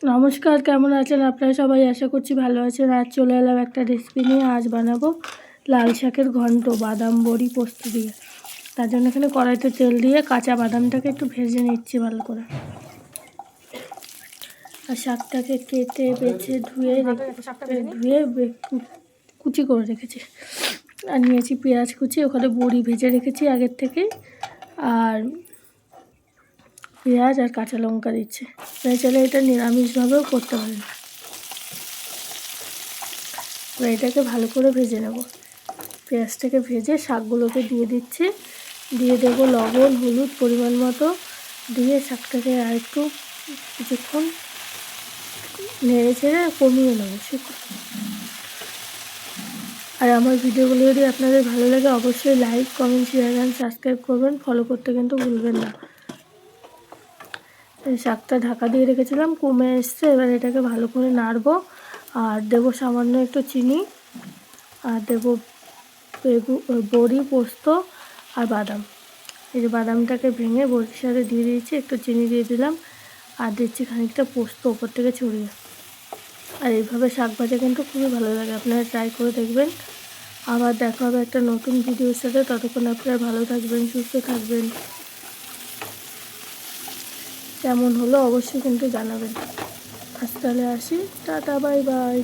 নমস্কার, কেমন আছেন আপনারা সবাই? আশা করছি ভালো আছেন। আজ চলে এলাম একটা রেসিপি নিয়ে। আজ বানাবো লাল শাকের ঘন্ট বাদাম বড়ি পোস্ত দিয়ে। তার জন্য এখানে কড়াইতে তেল দিয়ে কাঁচা বাদামটাকে একটু ভেজে নিচ্ছি ভালো করে। আর শাকটাকে কেটে বেছে ধুয়ে কুচি করে রেখেছি। আর নিয়েছি পেঁয়াজ কুচি, ওখানে বড়ি ভেজে রেখেছি আগের থেকে। আর পেঁয়াজ আর কাঁচা লঙ্কা দিচ্ছে। চাইলে এটা নিরামিষভাবেও করতে পারেন। এবার এটাকে ভালো করে ভেজে নেব। পেঁয়াজটাকে ভেজে শাকগুলোকে দিয়ে দিচ্ছি। দিয়ে দেবো লবণ হলুদ পরিমাণ মতো, দিয়ে শাকটাকে আর একটু কিছুক্ষণ নেড়ে ছেড়ে কমিয়ে নেবো। আর আমার ভিডিওগুলো যদি আপনাদের ভালো লাগে অবশ্যই like comment share and subscribe করবেন। ফলো করতে কিন্তু ভুলবেন না। শাকটা ঢাকা দিয়ে রেখেছিলাম, কমে এসছে। এবার এটাকে ভালো করে নাড়বো। আর দেবো সামান্য একটু চিনি, আর দেবো বড়ি পোস্ত আর বাদাম। এই যে বাদামটাকে ভেঙে বড়ির সাথে দিয়ে দিয়েছি, একটু চিনি দিয়ে দিলাম, আর দিচ্ছি খানিকটা পোস্ত ওপর থেকে ছড়িয়ে। আর এইভাবে শাক ভাজা কিন্তু খুবই ভালো লাগে, আপনারা ট্রাই করে দেখবেন। আবার দেখা হবে একটা নতুন ভিডিওর সাথে। ততক্ষণ আপনারা ভালো থাকবেন, সুস্থ থাকবেন। কেমন হলো অবশ্যই কিন্তু জানাবেন। আজ তাহলে আসি, টাটা বাই বাই।